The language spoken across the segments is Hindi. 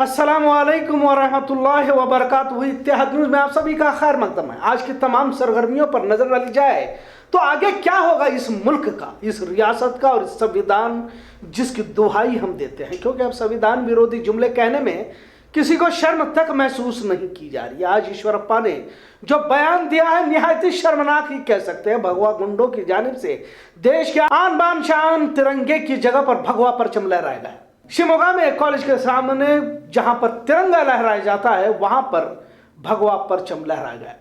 अस्सलामुअलैकुम वरहमतुल्लाहि वबरकातुहू। इत्तेहाद न्यूज़ में आप सभी का खैर मकदम है। आज की तमाम सरगर्मियों पर नजर डाली जाए तो आगे क्या होगा इस मुल्क का, इस रियासत का और इस संविधान जिसकी दुहाई हम देते हैं, क्योंकि अब संविधान विरोधी जुमले कहने में किसी को शर्म तक महसूस नहीं की जा रही है। आज ईश्वरप्पा ने जो बयान दिया है निहायत ही शर्मनाक ही कह सकते हैं। भगवा गुंडों की जानिब से देश के आन बान शान तिरंगे की जगह पर भगवा परचम लहराया गया। शिमोगा में एक कॉलेज के सामने जहां पर तिरंगा लहराया जाता है वहां पर भगवा परचम लहराया गया,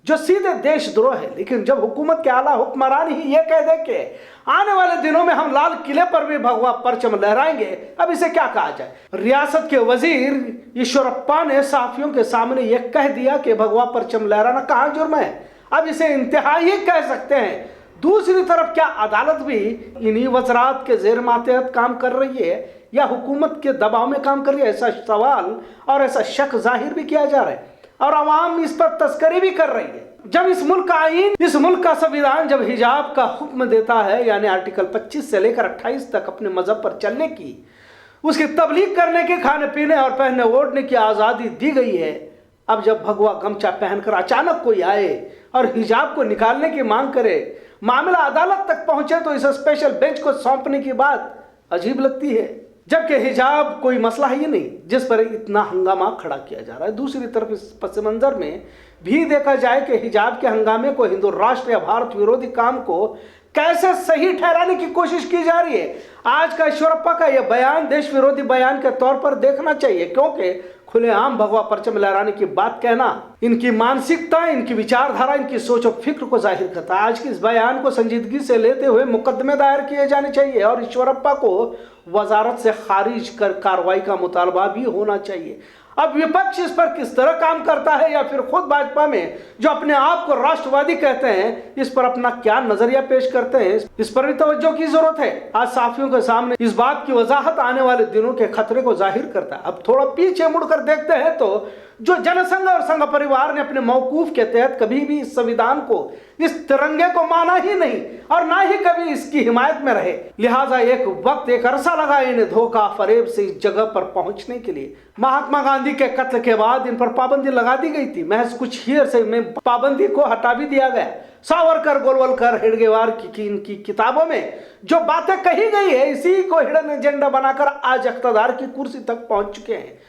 जो सीधे देशद्रोह है। लेकिन जब हुकूमत के आला हुक्मरान ही ये कह दे के आने वाले दिनों में हम लाल किले पर भी भगवा परचम लहराएंगे, अब इसे क्या कहा जाए। रियासत के वजीर ईश्वरप्पा ने साफियों के सामने यह कह दिया कि भगवा परचम लहराना कहां जुर्म है, अब इसे इंतहाई ही कह सकते हैं। दूसरी तरफ क्या अदालत भी इन्हीं वज़रात के जेर मातहत काम कर रही है या हुकूमत के दबाव में काम कर रही है, ऐसा सवाल और ऐसा शक जाहिर भी किया जा रहा है और आवाम इस पर तस्करी भी कर रही है। जब इस मुल्क का आईन, इस मुल्क का संविधान जब हिजाब का हुक्म देता है, यानी आर्टिकल 25 से लेकर 28 तक अपने मजहब पर चलने की, उसकी तबलीग करने के, खाने पीने और पहनने ओढ़ने की आज़ादी दी गई है, अब जब भगवा गमछा पहनकर अचानक कोई आए और हिजाब को निकालने की मांग करे, मामला अदालत तक पहुंचे तो इस स्पेशल बेंच को सौंपने की बात अजीब लगती है, जबकि हिजाब कोई मसला ही नहीं जिस पर इतना हंगामा खड़ा किया जा रहा है। दूसरी तरफ इस पस मंजर में भी देखा जाए कि हिजाब के हंगामे को हिंदू राष्ट्र या भारत विरोधी काम को कैसे सही ठहराने की कोशिश की जा रही है। आज का ईश्वरप्पा का यह बयान देश विरोधी बयान के तौर पर देखना चाहिए, क्योंकि खुलेआम भगवा परचम लहराने की बात कहना इनकी मानसिकता, इनकी विचारधारा, इनकी सोच और फिक्र को जाहिर करता है। आज के इस बयान को संजीदगी से लेते हुए मुकदमे दायर किए जाने चाहिए और ईश्वरप्पा को वजारत से खारिज कर कार्रवाई का मुतालबा भी होना चाहिए। अब विपक्ष इस पर किस तरह काम करता है या फिर खुद भाजपा में जो अपने आप को राष्ट्रवादी कहते हैं इस पर अपना क्या नजरिया पेश करते हैं, इस पर भी तवज्जो की जरूरत है। आज साफियों के सामने इस बात की वजाहत आने वाले दिनों के खतरे को जाहिर करता है। अब थोड़ा पीछे मुड़कर देखते हैं तो जो जनसंघ और संघ परिवार ने अपने मौकूफ के तहत कभी भी इस संविधान को, इस तिरंगे को माना ही नहीं और ना ही कभी इसकी हिमायत में रहे, लिहाजा एक वक्त, एक अरसा लगा इन्हें धोखा फरेब से इस जगह पर पहुंचने के लिए। महात्मा गांधी के कत्ल के बाद इन पर पाबंदी लगा दी गई थी, महज कुछ ही अरसे में पाबंदी को हटा भी दिया गया। सावरकर, गोलवलकर, हेडगेवार की इनकी किताबों में जो बातें कही गई है, इसी को हिडन एजेंडा बनाकर आज इख्तिदार की कुर्सी तक पहुंच चुके हैं।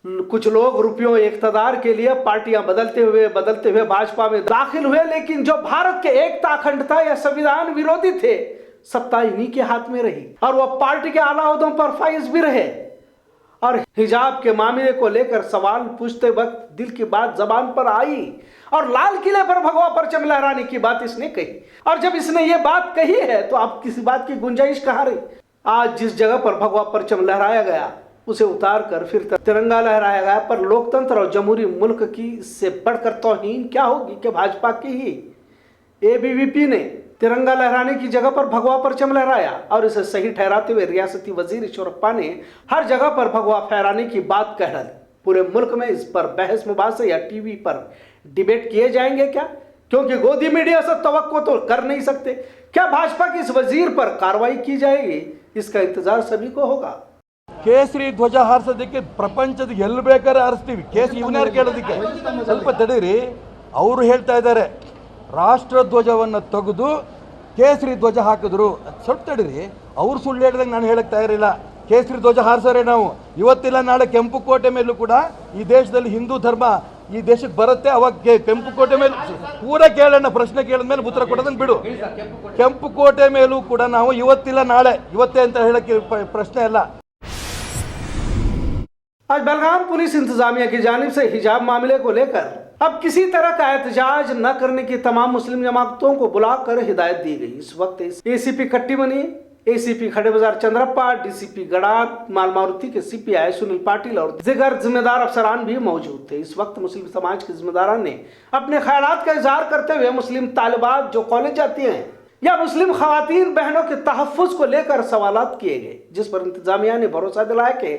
कुछ लोग रुपयों इख्तिदार के लिए पार्टियां बदलते हुए भाजपा में दाखिल हुए, लेकिन जो भारत के एकता, अखंडता या संविधान विरोधी थे, सत्ता इन्हीं के हाथ में रही और वह पार्टी के आला ओहदों पर फाइज भी रहे। और हिजाब के मामले को लेकर सवाल पूछते वक्त दिल की बात जबान पर आई और लाल किले पर भगवा परचम लहराने की बात इसने कही। और जब इसने ये बात कही है तो अब किसी बात की गुंजाइश कहाँ रही। आज जिस जगह पर भगवा परचम लहराया गया उसे उतार कर फिर तिरंगा लहराया गया, पर लोकतंत्र और जमहूरी मुल्क की से बढ़कर तौहीन क्या होगी कि भाजपा की ही एबीवीपी ने तिरंगा लहराने की जगह पर भगवा परचम लहराया और इसे सही ठहराते हुए रियासती वजीर ईश्वरप्पा ने हर जगह पर भगवा फहराने की बात कह डाली। पूरे मुल्क में इस पर बहस मुबासे या टीवी पर डिबेट किए जाएंगे क्या, क्योंकि गोदी मीडिया से तवक्को तो कर नहीं सकते। क्या भाजपा के इस वजीर पर कार्रवाई की जाएगी, इसका इंतजार सभी को होगा। ಕೇಸರಿ ಧ್ವಜ ಹಾರಿಸೋದಕ್ಕೆ ಪ್ರಪಂಚದ ಎಲ್ಲಿ ಬೇಕಾದ್ರೆ ಹಾರಿಸ್ತೀವಿ, ಕೇಸ್ ಇವನ್ಯಾರು ಕೇಳೋದಕ್ಕೆ? ಸ್ವಲ್ಪ ತಡೀರಿ. ಅವರು ಹೇಳ್ತಾ ಇದ್ದಾರೆ ರಾಷ್ಟ್ರಧ್ವಜವನ್ನು ತೆಗೆದು ಕೇಸರಿ ಧ್ವಜ ಹಾಕಿದ್ರು. ಸ್ವಲ್ಪ ತಡೀರಿ, ಅವ್ರು ಸುಳ್ಳು ಹೇಳಿದಂಗೆ ನಾನು ಹೇಳಕ್ಕೆ ತಯಾರಿಲ್ಲ. ಕೇಸರಿ ಧ್ವಜ ಹಾರಿಸೋರೆ ನಾವು. ಇವತ್ತಿಲ್ಲ ನಾಳೆ ಕೆಂಪು ಕೋಟೆ ಮೇಲೂ ಕೂಡ ಈ ದೇಶದಲ್ಲಿ ಹಿಂದೂ ಧರ್ಮ ಈ ದೇಶಕ್ಕೆ ಬರುತ್ತೆ, ಅವಾಗ ಕೆಂಪು ಕೋಟೆ ಮೇಲೆ ಪೂರ ಕೇಳೋಣ, ಪ್ರಶ್ನೆ ಕೇಳಿದ ಮೇಲೆ ಉತ್ತರ ಕೊಡೋದನ್ನು ಬಿಡು. ಕೆಂಪು ಕೋಟೆ ಮೇಲೂ ಕೂಡ ನಾವು ಇವತ್ತಿಲ್ಲ ನಾಳೆ, ಇವತ್ತೇ ಅಂತ ಹೇಳಕ್ಕೆ ಪ್ರಶ್ನೆ ಅಲ್ಲ. आज बेलगाम पुलिस इंतजामिया की जानिब से हिजाब मामले को लेकर अब किसी तरह का एहतजाज न करने की तमाम मुस्लिम जमातों को बुलाकर हिदायत दी गई। इस वक्त एसीपी कट्टीमनी, एसीपी खड़े बाजार चंद्रप्पा, डीसीपी गड़ात, मालमारुति के सीपीआई सुनील पाटिल और दिगर जिम्मेदार अफसरान भी मौजूद थे। इस वक्त मुस्लिम समाज के जिम्मेदारान ने अपने ख्यालात का इजहार करते हुए मुस्लिम तालिबात जो कॉलेज जाती हैं या मुस्लिम खवातीन बहनों के तहफ़्फ़ुज़ को लेकर सवालात किए गए, जिस पर इंतजामिया ने भरोसा दिलाया कि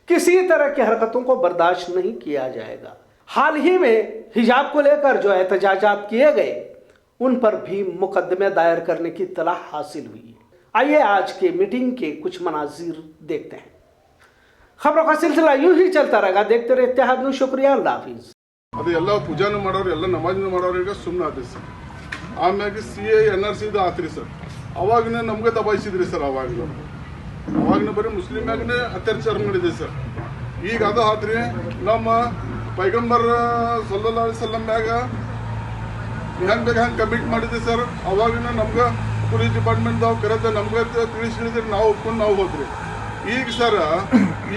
किसी तरह की हरकतों को बर्दाश्त नहीं किया जाएगा। हाल ही में हिजाब को लेकर जो एहतजाजात किए गए उन पर भी मुकदमे दायर करने की इत्तला हासिल हुई। आइए आज के मीटिंग के कुछ मनाजिर देखते हैं। खबरों का सिलसिला यूं ही चलता रहेगा। देखते रहे इत्तेहाद न्यूज़। शुक्रिया, अल्लाह हाफिज। ಅದು ಎಲ್ಲ ಪೂಜಾನು ಮಾಡೋರು ಎಲ್ಲ ನಮಾಜ್ನು ಮಾಡೋರಿಗೆ ಸುಮ್ಮನೆ ಆದ್ರಿ ಸರ್. ಆಮ್ಯಾಗ CA NRC ಆತ್ರಿ ಸರ್. ಅವಾಗನೇ ನಮ್ಗೆ ದಬಾಯಿಸಿದ್ರಿ ಸರ್. ಅವಾಗನೇ ಬರೀ ಮುಸ್ಲಿಮ್ಯಾಗನೇ ಅತ್ಯಾಚಾರ ಮಾಡಿದ್ರಿ ಸರ್. ಈಗ ಅದು ಆತ್ರಿ ನಮ್ಮ ಪೈಗಂಬರ್ ಸಲ್ಲಲ್ಲಾಹು ಅಲೈಹಿ ವಸಲ್ಲಂ ಮ್ಯಾಗ ಹೆಂಗೆ ಬೇಕು ಹಂಗೆ ಕಮಿಟ್ ಮಾಡಿದ್ರಿ ಸರ್. ಅವಾಗನೇ ನಮ್ಗೆ ಪೊಲೀಸ್ ಡಿಪಾರ್ಟ್ಮೆಂಟ್ದವ್ರು ಕರೆದ ನಮ್ಗೆ ತಿಳಿಸಿದ್ರೆ ನಾವು ಒಪ್ಕೊಂಡು ನಾವು ಹೋದ್ರಿ. ಈಗ ಸರ್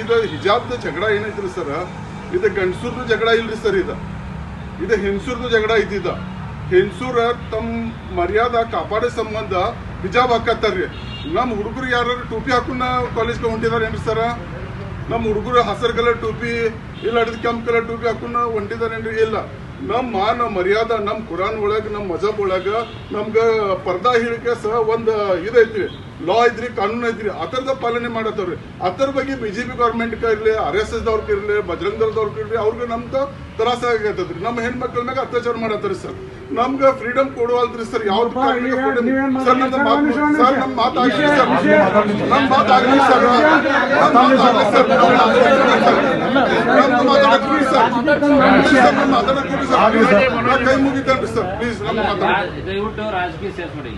ಇದು ಹಿಜಾಬ್ದ ಜಗಳ ಏನೈತ್ರಿ ಸರ್, ಇದು ಗಂಡಸೂರ್ದು ಜಗಳ ಇಲ್ರಿ ಸರ್. ಇದು ಹೆಂಗಸೂರ್ದು ಜಗಳ ಐತಿದ. ಹೆಂಗಸೂರ ತಮ್ಮ ಮರ್ಯಾದ ಕಾಪಾಡೋ ಸಂಬಂಧ ಹಿಜಾಬ್ ಹಾಕತ್ತಾರ್ರಿ. ನಮ್ಮ ಹುಡುಗರು ಯಾರು ಟೋಪಿ ಹಾಕೊಂಡು ಕಾಲೇಜ್ಗೆ ಹೊಂಟಿದಾರೆ ಏನ್ರಿ ಸರ? ನಮ್ಮ ಹುಡುಗರು ಹಸಿರು ಕಲರ್ ಟೋಪಿ ಇಲ್ಲ ಹಿಡಿದು ಕೆಂಪು ಕಲರ್ ಟೋಪಿ ಹಾಕೊಂಡು ಹೊಂಟಿದಾರೇನ್ರಿ? ಇಲ್ಲ. ನಮ್ಮ ಮರ್ಯಾದ ನಮ್ಮ ಕುರಾನ್ ಒಳಗೆ ನಮ್ಮ ಮಜಬ್ ಒಳಗೆ ನಮ್ಗೆ ಪರ್ದಾ ಹೇಳಿಕೆ ಸಹ ಒಂದು ಇದೈತ್ರಿ, ಲಾ ಐತ್ರಿ, ಕಾನೂನು ಐತ್ರಿ. ಆ ಥರದ ಪಾಲನೆ ಮಾಡತ್ತವ್ರಿ. ಅದ್ರ ಬಗ್ಗೆ BJP ಗೌರ್ಮೆಂಟ್ಗೆ ಇರಲಿ, RSS ದವ್ರಿಗೆ ಇರಲಿ, ಬಜರಂಗ ದಳದವ್ರಿಗೆ ಇರಲಿ, ಅವ್ರಿಗೆ ನಮ್ದು ತ್ರಾಸ ಆಗತ್ತದ್ರಿ. ನಮ್ಮ ಹೆಣ್ಮಕ್ಳ ಮ್ಯಾಗ ಅತ್ಯಾಚಾರ ಮಾಡತ್ತಾರಿ ಸರ್. ನಮ್ಗೆ ಫ್ರೀಡಮ್ ಕೊಡುವಲ್ರಿ ಸರ್. ಯಾವ್ದು ಸರ್ ನಮ್ಮ ಮಾತಾಗಲಿ ಸರ್, ನಮ್ಮ ಮಾತಾಗಲಿ ಸರ್, ಮಾತಾಡಕ್ಕೆ ಕೈ ಮುಗಿತೇನ್ರಿ ಸರ್. ಪ್ಲೀಸ್ ನಮ್ಮ ದಯವಿಟ್ಟು ರಾಜಕೀಯ ಸೇರ್ಸ್ಬಿಡಿ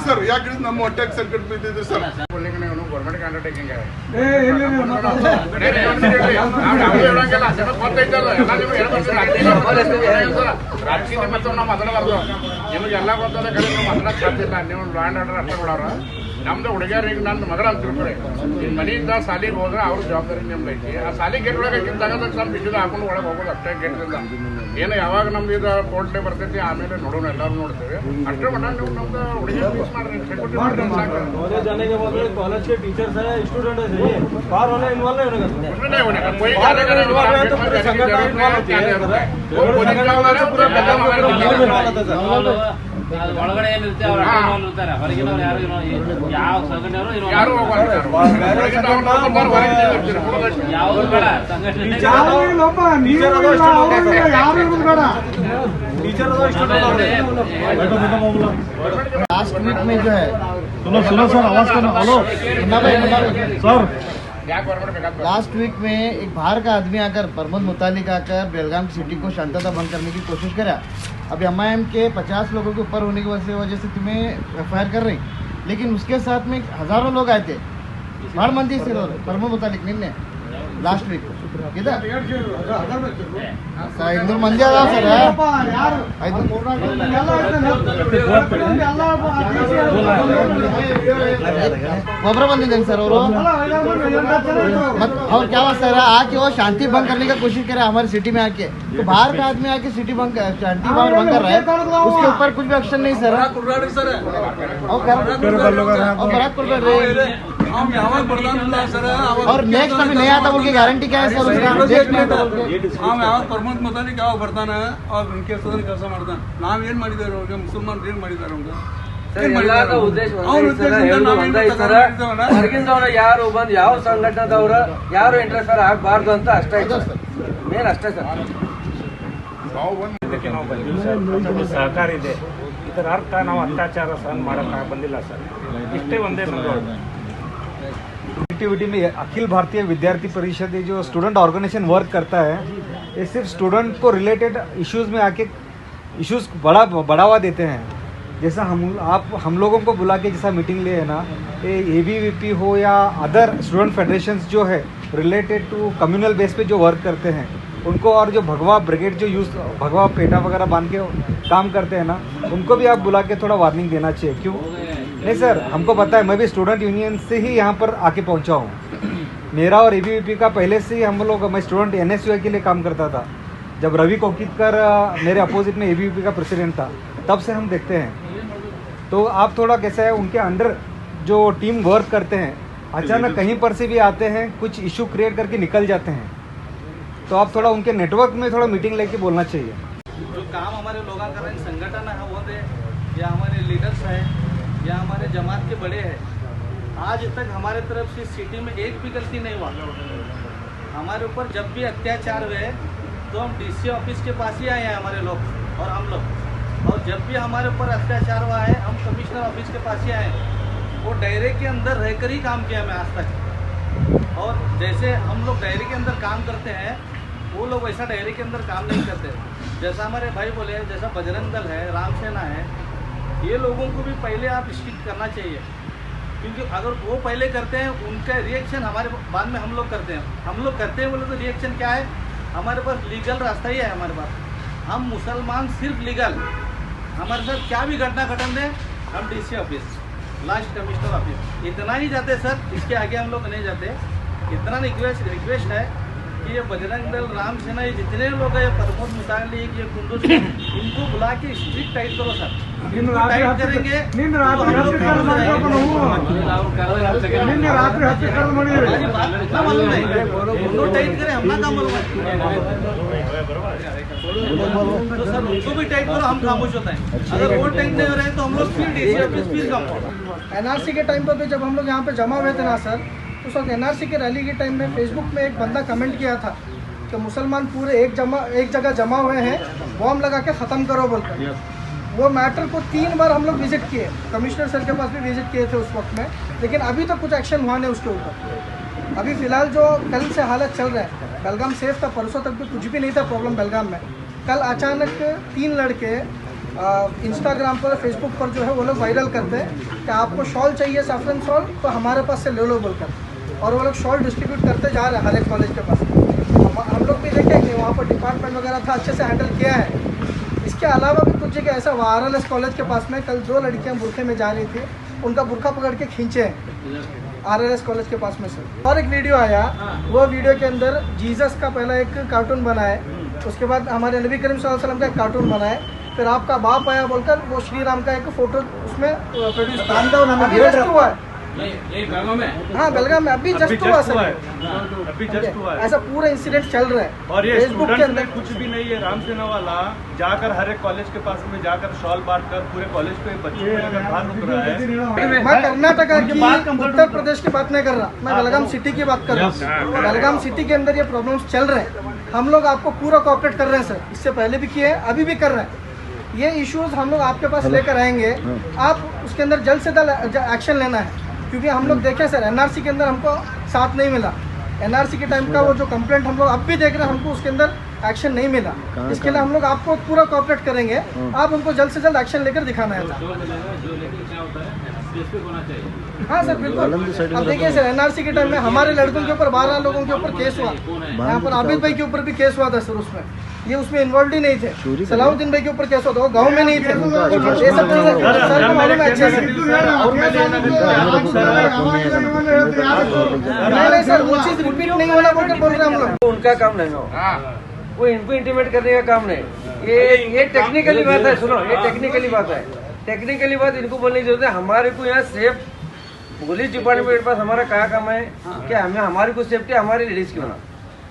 ಸರ್. ಯಾಕೆ ನಮ್ಮ ಹೊಟ್ಟೆಗೆ ಸಂಕಟ ಬಿದ್ದಿದ್ರಿ ಸರ್. ಗೌರ್ಮೆಂಟ್ ಅಂಡರ್ಟೇಕಿಂಗ್ ರಾಜಕೀಯ ಮತ್ತು ನಾವು ಮಾತಾಡಬಾರ್ದು. ನಿಮಗೆಲ್ಲ ಗೊತ್ತದ ಕಡೆ ನೀವು ಮಾತಾಡಕ್ ಸಾಧ್ಯಲ್ಲ. ನೀವು ಲ್ಯಾಂಡ್ ಆರ್ಡರ್ ಅಷ್ಟೇ ಕೊಡೋರು. ನಮ್ದು ಹುಡುಗಿಯರಿಗೆ ನನ್ನ ಮಗಳ ಅಂತ ತಿಳ್ಕೊಳಿ. ನಿನ್ನ ಮನೆಯಿಂದ ಸಾಲಿಗೆ ಹೋದ್ರೆ ಅವ್ರ ಜವಾಬ್ದಾರಿ ನಿಮ್ದು ಐತಿ. ಆ ಸಾಲಿ ಗೇಟ್ ಒಳಗೆ ಕಿತ್ತಾಗದ ಸ್ವಲ್ಪ ಬಿಸಿಲು ಹಾಕೊಂಡು ಒಳಗೆ ಹೋಗೋದು ಅಷ್ಟೇ ಗೇಟ್ರಿಂದ. ಏನು ಯಾವಾಗ ನಮ್ದು ಇದು ಕೋರ್ಟ್ ಡೇ ಬರ್ತೈತಿ ಆಮೇಲೆ ನೋಡೋಣ, ಎಲ್ಲರೂ ನೋಡ್ತೇವೆ. ಅಷ್ಟೇ ಮಟ್ಟ ನೀವು ನಮ್ದು ಹುಡುಗಿಯರ್ ಫೀಸ್ ಮಾಡ್ರಿ, ಸೆಕ್ಯೂರಿಟಿ ಮಾಡ್ರಿ ಸಾಕು. कॉलेज के टीचर्स है, स्टूडेंट है, सही है। बाहर वाले इन्वॉल्व नहीं होने ಒಳಗಡೆ ಏನಿರುತ್ತೆ ಅವ್ರ ಇರ್ತಾರೆ, ಹೊರಗಿನವ್ರು ಯಾರು ಯಾವ ಸಂಘಟನೆಯವರು ಯಾವ ಬೇಡ ಸಂಘಟನೆ लास्ट वीक में जो है सुनो सर आवाज करना हेलो सर लास्ट वीक में एक बाहर का आदमी आकर प्रमोद मुतालिक आकर बेलगाम सिटी को शांतता भंग करने की कोशिश करा। अभी MIM के 50 लोगों के ऊपर होने की वजह से तुम्हें FIR कर रही, लेकिन उसके साथ में हजारों लोग आए थे बाहर मंदिर से। प्रमोद मुतालिक निन्ने लास्ट वीक इंदूर मंदी अदा सर ಒಬ್ಬರು ಬಂದಿದ್ದೇನೆ ಸರ್ ಅವರು और क्या हुआ सर आके वो शांति भंग करने का कोशिश करे हमारी सिटी में आके। तो बाहर का आदमी आके सिटी भंग शांति भंग कर रहा है, उसके ऊपर कुछ भी एक्शन नहीं सर। और नेक्स्ट अभी नहीं आता बोल के गारंटी क्या है सर उसका? ಪ್ರಮೋದ್ ಮುತಾಲಿಕ್ ಯಾವ ಬರ್ತಾನೆ ಅವ್ರು ಉनके ಸದನ ಕೆಲಸ ಮಾಡ್ತಾನೆ. ನಾವ್ ಏನ್ ಮಾಡಿದಾರೆ ಅವ್ರಿಗೆ ಮುಸಲ್ಮಾನರು ಏನ್ ಮಾಡಿದಾರೆ ಅವ್ರಿಗೆ? ಹೊರಗಿಂದವ್ರ ಯಾರು ಬಂದು ಯಾವ ಸಂಘಟನೆದವ್ರ ಯಾರು ಇಂಟ್ರೆಸ್ಟ್ ಆಗಬಾರ್ದು ಅಂತ ಅಷ್ಟೇ ಮೇನ್ ಅಷ್ಟೇ ಸರ್. ನಾವು ಬಂದಿಲ್ಲ ಸರ್, ಸಹಕಾರ ಇದೆ. ಇದರ ಅರ್ಥ ನಾವು ಅತ್ಯಾಚಾರ ಸಹನ ಮಾಡಕ್ಕೆ ಬಂದಿಲ್ಲ ಸರ್. ಇಷ್ಟೇ ಒಂದೇ ನಮ್ದು एक्टिविटी में अखिल भारतीय विद्यार्थी परिषद ये जो स्टूडेंट ऑर्गेनाइजेशन वर्क करता है, ये सिर्फ स्टूडेंट को रिलेटेड इश्यूज़ में आके इश्यूज़ बढ़ावा देते हैं। जैसा हम लोगों को बुला के जैसा मीटिंग लिए है ना, ये ABVP हो या अदर स्टूडेंट फेडरेशंस जो है रिलेटेड टू कम्युनल बेस पे जो वर्क करते हैं उनको, और जो भगवा ब्रिगेड जो भगवा पेटा वगैरह बांध के काम करते हैं ना, उनको भी आप बुला के थोड़ा वार्निंग देना चाहिए। क्यों नहीं सर, हमको पता है, मैं भी स्टूडेंट यूनियन से ही यहाँ पर आके पहुँचा हूँ। मेरा और ABVP का पहले से ही मैं स्टूडेंट NSUI के लिए काम करता था। जब रवि कोकीतकर मेरे अपोजिट में ABVP का प्रेसिडेंट था, तब से हम देखते हैं। तो आप थोड़ा कैसा है, उनके अंडर जो टीम वर्क करते हैं, अचानक कहीं पर से भी आते हैं, कुछ इशू क्रिएट करके निकल जाते हैं। तो आप थोड़ा उनके नेटवर्क में थोड़ा मीटिंग लेके बोलना चाहिए। जो काम हमारे लोग कर रहे हैं, संगठन है वो दे या हमारे लीडर्स है या हमारे जमात के बड़े हैं, आज तक हमारे तरफ से सिटी में एक भी गलती नहीं हुआ। हमारे ऊपर जब भी अत्याचार हुए तो हम DC ऑफिस के पास ही आए हैं हमारे लोग और हम लोग, और जब भी हमारे ऊपर अत्याचार हुआ है हम कमिश्नर ऑफिस के पास ही आए हैं। वो दायरे के अंदर रहकर ही काम किया मैं आज तक। और जैसे हम लोग डायरी के अंदर काम करते हैं, वो लोग वैसा डायरी के अंदर काम नहीं करते। जैसा हमारे भाई बोले, जैसा बजरंग दल है, राम सेना है, ये लोगों को भी पहले आप स्ट्रिक्ट करना चाहिए, क्योंकि अगर वो पहले करते हैं उनका रिएक्शन हमारे बाद में हम लोग करते हैं। हम लोग करते हैं बोले तो रिएक्शन क्या है, हमारे पास लीगल रास्ता ही है हमारे पास। हम मुसलमान सिर्फ लीगल, हमारे साथ क्या भी घटना घटन दे, हम DC office, last commissioner office, इतना ही जाते सर, इसके आगे हम लोग नहीं जाते। इतना रिक्वेस्ट है कि ये बजरंग दल, राम सेना, ये जितने लोग हैं, प्रमोद मुतालिक, ये कुंदूज, इनको बुला के स्ट्रिक्ट टाइट करो सर। टाइट करेंगे मालूम नहीं, उनको टाइट करें, हम ना काम मालूम तो सर उनको भी टाइट करो, हम खामोश होते हैं। अगर वो टाइट नहीं हो रहे हैं तो हम लोग फिर DC ऑफिस फिर काम। NRC के टाइम पर भी जब हम लोग यहाँ पे जमा हुए थे ना सर, उस वक्त NRC के रैली के टाइम में फेसबुक में एक बंदा कमेंट किया था कि मुसलमान पूरे एक जगह जमा हुए हैं, बॉम्ब लगा के ख़त्म करो बोलकर। वो मैटर को 3 बार हम लोग विजिट किए, कमिश्नर सर के पास भी विजिट किए थे उस वक्त में, लेकिन अभी तक कुछ एक्शन हुआ नहीं उसके ऊपर। अभी फ़िलहाल जो कल से हालत चल रहा है, बेलगाम सेफ था, परसों तक भी कुछ भी नहीं था प्रॉब्लम बेलगाम में। कल अचानक 3 लड़के इंस्टाग्राम पर, फेसबुक पर जो है वो लोग वायरल करते हैं कि आपको शॉल चाहिए, सैफरन शॉल, तो हमारे पास से ले लो बोलकर, और वो लोग शॉल डिस्ट्रीब्यूट करते जा रहे हैं हर एक कॉलेज के पास। हम लोग भी देखे कि वहाँ पर डिपार्टमेंट वगैरह था, अच्छे से हैंडल किया है। इसके अलावा भी कुछ जगह ऐसा, RLS कॉलेज के पास में कल 2 लड़कियाँ बुरखे में जा रही थी, उनका बुरखा पकड़ के खींचे हैं RLS कॉलेज के पास में सर। और एक वीडियो आया, वो वीडियो के अंदर जीसस का पहला एक कार्टून बना है, उसके बाद हमारे नबी करीम सल्लल्लाहु अलैहि वसल्लम का एक कार्टून बना है, फिर आपका बाप आया बोलकर वो श्री राम का एक फोटो उसमें प्रोड्यूस हुआ है। हाँ, बेलगाम में अभी जस्ट हुआ सर, अभी जस्ट हुआ है। ऐसा पूरा इंसिडेंट चल रहा है। और ये फेसबुक के अंदर कुछ भी नहीं है, राम सेना वाला जाकर हर एक कॉलेज के पास में जाकर शॉल बांट कर पूरे कॉलेज पे बच्चों को लेकर बाहर रुक रहा है। मैं कर्नाटका की, उत्तर प्रदेश की बात नहीं कर रहा, मैं बेलगाम सिटी की बात कर रहा हूँ। बेलगाम सिटी के अंदर ये प्रॉब्लम्स चल रहे हैं, हम लोग आपको पूरा कोऑपरेट कर रहे हैं सर, इससे पहले भी किए हैं, अभी भी कर रहे हैं। ये इश्यूज हम लोग आपके पास लेकर आएंगे, आप उसके अंदर जल्द से जल्द एक्शन लेना है, क्योंकि हम लोग देखें सर NRC के अंदर हमको साथ नहीं मिला। NRC के टाइम का वो जो कंप्लेंट हम लोग अब भी देख रहे हैं, हमको उसके अंदर एक्शन नहीं मिला। इसके लिए हम लोग आपको पूरा कोऑपरेट करेंगे, आप उनको जल्द से जल्द एक्शन लेकर दिखाना है। हाँ सर बिल्कुल। अब देखिए सर, NRC के टाइम में हमारे लड़कों के ऊपर 12 लोगों के ऊपर केस हुआ, यहाँ पर आबिद भाई के ऊपर भी केस हुआ था सर, उसमें ये उसमें इन्वॉल्व ही नहीं थे। सलाउद्दीन भाई के ऊपर केस हुआ था, वो गाँव में नहीं थे। ये सब सर को मालूम है अच्छे से। नहीं सर, वो चीज़ रिपीट नहीं होना बोलकर बोल रहे हैं हम लोग। उनका काम नहीं हो, वो इनको इंटीमेट करने का काम नहीं। ये टेक्निकली बात है, सुनो, ये टेक्निकली बात है। टेक्निकली बात इनको बोलने की जरूरत है। हमारे को यहाँ सेफ पुलिस डिपार्टमेंट के पास हमारा क्या काम है कि हमें हमारी को सेफ्टी हमारी लेडीज की होना,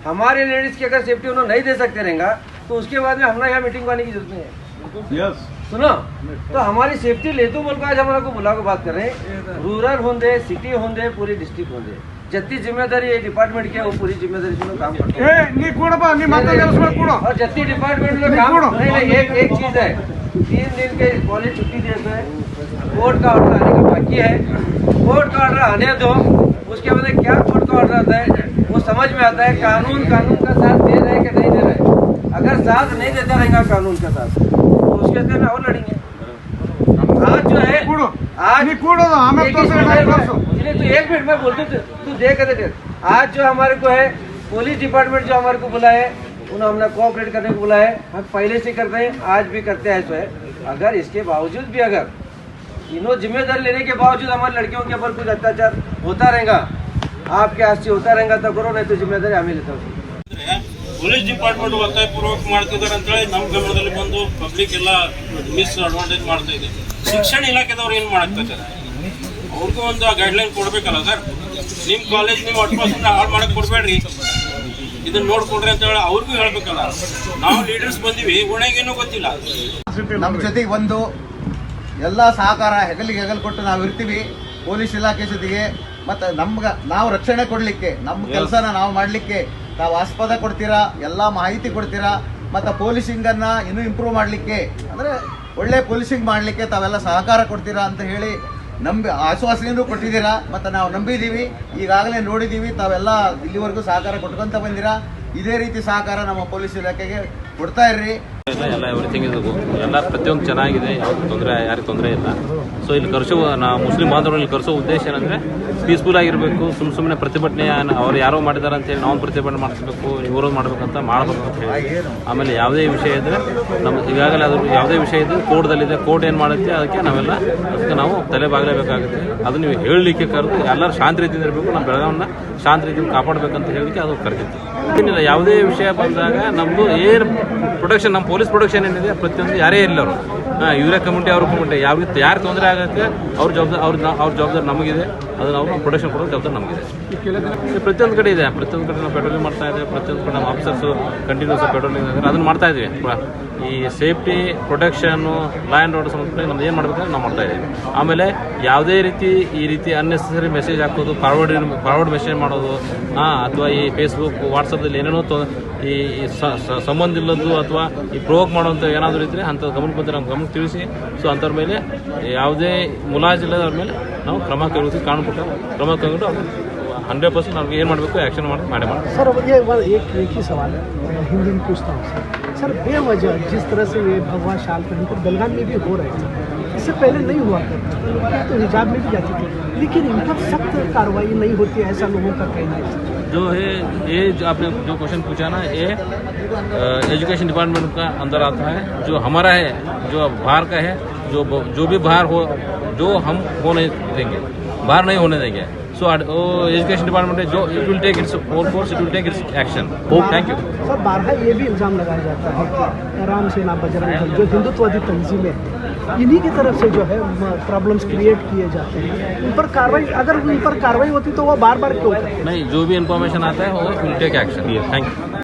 हमारे लेडीज की अगर सेफ्टी उन्होंने नहीं दे सकते रहेगा तो उसके बाद में हमारा यहाँ मीटिंग आने की जरूरत नहीं है। सुनो, तो हमारी सेफ्टी ले तो बोल को आज हमारा को बुला को बात कर रहे हैं। रूरल होंगे, सिटी होंगे, पूरी डिस्ट्रिक्ट होंगे, जितनी जिम्मेदारी ये डिपार्टमेंट की है वो पूरी जिम्मेदारी से काम करते हैं। और जितनी डिपार्टमेंट में काम नहीं, एक चीज है, 3 दिन के कॉलेज छुट्टी देते हैं, कोर्ट का ऑर्डर आने का बाकी है, कोर्ट का ऑर्डर आने दो, उसके बाद क्या कोर्ट का ऑर्डर आता है वो समझ में आता है। कानून का साथ दे रहे कि नहीं दे रहे, अगर साथ नहीं देता रहेगा कानून का साथ तो उसके अंदर में और लड़ेंगे। आज जो है आज तो 1 मिनट में बोलते तू देख, आज जो हमारे को है पुलिस डिपार्टमेंट जो हमारे को बुलाया है, उन्होंने हमने कोऑपरेट करने को बुलाया है, हम पहले से करते हैं, आज भी करते हैं। ऐसा है, अगर इसके बावजूद भी अगर इन्हों जिम्मेदारी लेने के बावजूद हमारी लड़कियों के ऊपर कुछ अत्याचार होता रहेगा, आपके हाथ से होता रहेगा तो करो, नहीं तो जिम्मेदारी हमें लेता हूँ। ಪೊಲೀಸ್ ಡಿಪಾರ್ಟ್ಮೆಂಟ್ ಒತ್ತಾಯಪೂರ್ವಕ ಮಾಡ್ತಿದ್ದಾರೆ ಅಂತೇಳಿ ನಮ್ಮ ಗಮನದಲ್ಲಿ ಬಂದು ಪಬ್ಲಿಕ್ ಎಲ್ಲ ಮಿಸ್ ಅಡ್ವಾಂಟೇಜ್ ಮಾಡ್ತಾ ಇದೆ. ಶಿಕ್ಷಣ ಇಲಾಖೆದವ್ರು ಏನು ಮಾಡ್ತಾರೆ, ಅವ್ರಿಗೂ ಒಂದು ಗೈಡ್ಲೈನ್ ಕೊಡ್ಬೇಕಲ್ಲ ಸರ್. ನಿಮ್ಮ ಕಾಲೇಜ್ ನಿಮ್ಮ ಅಟ್ಮಾಸ್ಫಿಯರ್ ಹಾಳು ಮಾಡಕ್ಕೆ ಕೊಡಬೇಡ್ರಿ, ಇದನ್ನ ನೋಡ್ಕೊಡ್ರಿ ಅಂತ ಹೇಳಿ ಅವ್ರಿಗೂ ಹೇಳ್ಬೇಕಲ್ಲ. ನಾವು ಲೀಡರ್ಸ್ ಬಂದಿವಿ, ಉಣೆಗೇನೂ ಗೊತ್ತಿಲ್ಲ. ನಮ್ಮ ಜೊತೆಗೆ ಬಂದು ಎಲ್ಲ ಸಹಕಾರ ಹೆಗಲಿಗೆ ಕೊಟ್ಟು ನಾವು ಇರ್ತೀವಿ ಪೊಲೀಸ್ ಇಲಾಖೆ ಜೊತೆಗೆ. ಮತ್ತು ನಾವು ರಕ್ಷಣೆ ಕೊಡಲಿಕ್ಕೆ, ನಮ್ಮ ಕೆಲಸನ ನಾವು ಮಾಡಲಿಕ್ಕೆ ತಾವು ಆಸ್ಪದ ಕೊಡ್ತೀರಾ, ಎಲ್ಲ ಮಾಹಿತಿ ಕೊಡ್ತೀರಾ, ಮತ್ತು ಪೊಲೀಸಿಂಗನ್ನು ಇನ್ನೂ ಇಂಪ್ರೂವ್ ಮಾಡಲಿಕ್ಕೆ ಅಂದರೆ ಒಳ್ಳೆ ಪೊಲೀಸಿಂಗ್ ಮಾಡಲಿಕ್ಕೆ ತಾವೆಲ್ಲ ಸಹಕಾರ ಕೊಡ್ತೀರಾ ಅಂತ ಹೇಳಿ ಆಶ್ವಾಸನೆಯನ್ನು ಕೊಟ್ಟಿದ್ದೀರಾ ಮತ್ತು ನಾವು ನಂಬಿದ್ದೀವಿ. ಈಗಾಗಲೇ ನೋಡಿದ್ದೀವಿ, ತಾವೆಲ್ಲ ಇಲ್ಲಿವರೆಗೂ ಸಹಕಾರ ಕೊಟ್ಕೊಂತ ಬಂದಿರಾ. ಇದೇ ರೀತಿ ಸಹಕಾರ ನಮ್ಮ ಪೊಲೀಸ್ ಇಲಾಖೆಗೆ ಕೊಡ್ತಾ ಇರ್ರಿ. ಎಲ್ಲ ಎವ್ರಿಥಿಂಗ್ ಇದು ಎಲ್ಲ ಪ್ರತಿಯೊಂದು ಚೆನ್ನಾಗಿದೆ, ಯಾವ್ದು ತೊಂದರೆ ಯಾರಿಗೆ ತೊಂದರೆ ಇಲ್ಲ. ಸೊ ಇಲ್ಲಿ ಕರೆಸೋ ನಾವು ಮುಸ್ಲಿಂ ಬಾಂಧವರು ಇಲ್ಲಿ ಕರೆಸೋ ಉದ್ದೇಶ ಏನಂದರೆ ಪೀಸ್ಫುಲ್ ಆಗಿರಬೇಕು. ಸುಮ್ಮನೆ ಪ್ರತಿಭಟನೆ ಅವ್ರು ಯಾರೋ ಮಾಡಿದಾರೆ ಅಂತೇಳಿ ನಾವು ಪ್ರತಿಭಟನೆ ಮಾಡಿಸ್ಬೇಕು, ಇವರು ಮಾಡಬೇಕಂತ ಮಾಡಬೇಕು ಅಂತ ಹೇಳಿ. ಆಮೇಲೆ ಯಾವುದೇ ವಿಷಯ ಇದ್ದರೆ ನಮ್ಮ ಈಗಾಗಲೇ ಅದ್ರ ಯಾವುದೇ ವಿಷಯ ಇದ್ದರೆ ಕೋರ್ಟ್ದಲ್ಲಿದೆ, ಕೋರ್ಟ್ ಏನು ಮಾಡುತ್ತೆ ಅದಕ್ಕೆ ನಾವೆಲ್ಲ ಅದಕ್ಕೆ ನಾವು ತಲೆ ಬಾಗಲೇಬೇಕಾಗುತ್ತೆ. ಅದು ನೀವು ಹೇಳಲಿಕ್ಕೆ ಕರೆದು ಎಲ್ಲರೂ ಶಾಂತಿ ರೀತಿಯಿಂದ ಇರಬೇಕು, ನಮ್ಮ ಬೆಳಗಾವನ್ನ ಶಾಂತಿ ರೀತಿಯಿಂದ ಕಾಪಾಡಬೇಕಂತ ಹೇಳಲಿಕ್ಕೆ ಅದು ಕರೆದಿತ್ತು. ಏನಿಲ್ಲ, ಯಾವುದೇ ವಿಷಯ ಬಂದಾಗ ನಮ್ಮದು ಏನು ಪ್ರೊಟೆಕ್ಷನ್, ನಮ್ಮ ಪೊಲೀಸ್ ಪ್ರೊಟೆಕ್ಷನ್ ಏನಿದೆ ಪ್ರತಿಯೊಂದು ಯಾರೇ ಇರಲಿ ಅವರು ಇವರೇ ಕಮ್ಯುನಿಟಿ ಅವ್ರ ಕಮ್ಯುನಿಟಿ ಯಾರು ತೊಂದರೆ ಆಗೋಕ್ಕೆ ಅವ್ರ ಜವಾಬ್ದಾರಿ ನಮಗಿದೆ. ಅದು ನಾವು ಪ್ರೊಟೆಕ್ಷನ್ ಕೊಡೋ ಜವಾಬ್ದಾರಿ ನಮಗಿದೆ. ಪ್ರತಿಯೊಂದು ಕಡೆ ಇದೆ, ಪ್ರತಿಯೊಂದು ಕಡೆ ನಾವು ಪೆಟ್ರೋಲಿಂಗ್ ಮಾಡ್ತಾ ಇದ್ದೇವೆ. ಪ್ರತಿಯೊಂದು ಕಡೆ ನಮ್ಮ ಆಫೀಸರ್ಸು ಕಂಟಿನ್ಯೂಸ್ ಪೆಟ್ರೋಲಿಂಗ್ ಅದನ್ನು ಮಾಡ್ತಾ ಇದ್ವಿ. ಈ ಸೇಫ್ಟಿ ಪ್ರೊಟೆಕ್ಷನ್ನು ಲಾ ಆ್ಯಂಡ್ ಆರ್ಡರ್ ಸಂಬಂಧಪಟ್ಟ ನಮ್ದು ಏನು ಮಾಡಬೇಕು ನಾವು ಮಾಡ್ತಾ ಇದ್ದೀವಿ. ಆಮೇಲೆ ಯಾವುದೇ ರೀತಿ ಈ ರೀತಿ ಅನ್ನೆಸೆಸರಿ ಮೆಸೇಜ್ ಹಾಕೋದು, ಫಾರ್ವರ್ಡ್ ಮೆಸೇಜ್ ಮಾಡೋದು ಅಥವಾ ಈ ಫೇಸ್ಬುಕ್ ವಾಟ್ಸಪ್ಪಲ್ಲಿ ಏನೇನೋ ಈ ಸಂಬಂಧ ಇಲ್ಲದ್ದು ಅಥವಾ ಈ ಪ್ರೋವೋಕ್ ಮಾಡೋಂಥ ಏನಾದರೂ ಇದ್ದರೆ ಅಂಥದ್ದು ಗಮನಕ್ಕೆ ಬಂದರೆ ನಮ್ಮ ಗಮನಕ್ಕೆ ತಿಳಿಸಿ. ಸೊ ಅಂಥವ್ರ ಮೇಲೆ ಯಾವುದೇ ಮುಲಾಜಿಲ್ಲದವ್ರ ಮೇಲೆ ನಾವು ಕ್ರಮ ಕೈಗೊಳ್ತೀವಿ. ಕಾನೂನು ಪ್ರಕಾರ ಕ್ರಮ ಕೈಗೊಂಡು 100% ನಾವು ಏನು ಮಾಡಬೇಕು ಆ್ಯಕ್ಷನ್ ಮಾಡಿ सर ये एक ही सवाल है, हिंदी में पूछता हूँ सर बेवजह जिस तरह से ये भगवा शाल पहन कर बेलगाम में भी हो रहे थे, इससे पहले नहीं हुआ करता तो हिजाब में भी जाती थी, लेकिन इन पर सख्त कार्रवाई नहीं होती, ऐसा लोगों का कहना है। जो है ये जो आपने जो क्वेश्चन पूछा ना, ये एजुकेशन डिपार्टमेंट का अंदर आता है. जो हमारा है, जो बाहर का है, जो भी बाहर हो, जो हम हो नहीं देंगे, बाहर नहीं होने देंगे. So एजुकेशन डिपार्टमेंट है जो it will take its own course, it will take its action. Thank you. Sir बारहा ये भी इल्ज़ाम लगाया जाता है कि राम सेना बजरंग दल जो हिंदुत्ववादी तंजीमें इन्हीं की तरफ से जो है प्रॉब्लम्स क्रिएट किए जाते हैं. उन पर कार्रवाई, अगर उन पर कार्रवाई होती तो वो बार बार क्यों करते? नहीं, जो भी इंफॉर्मेशन आता है वो will take action. Thank you.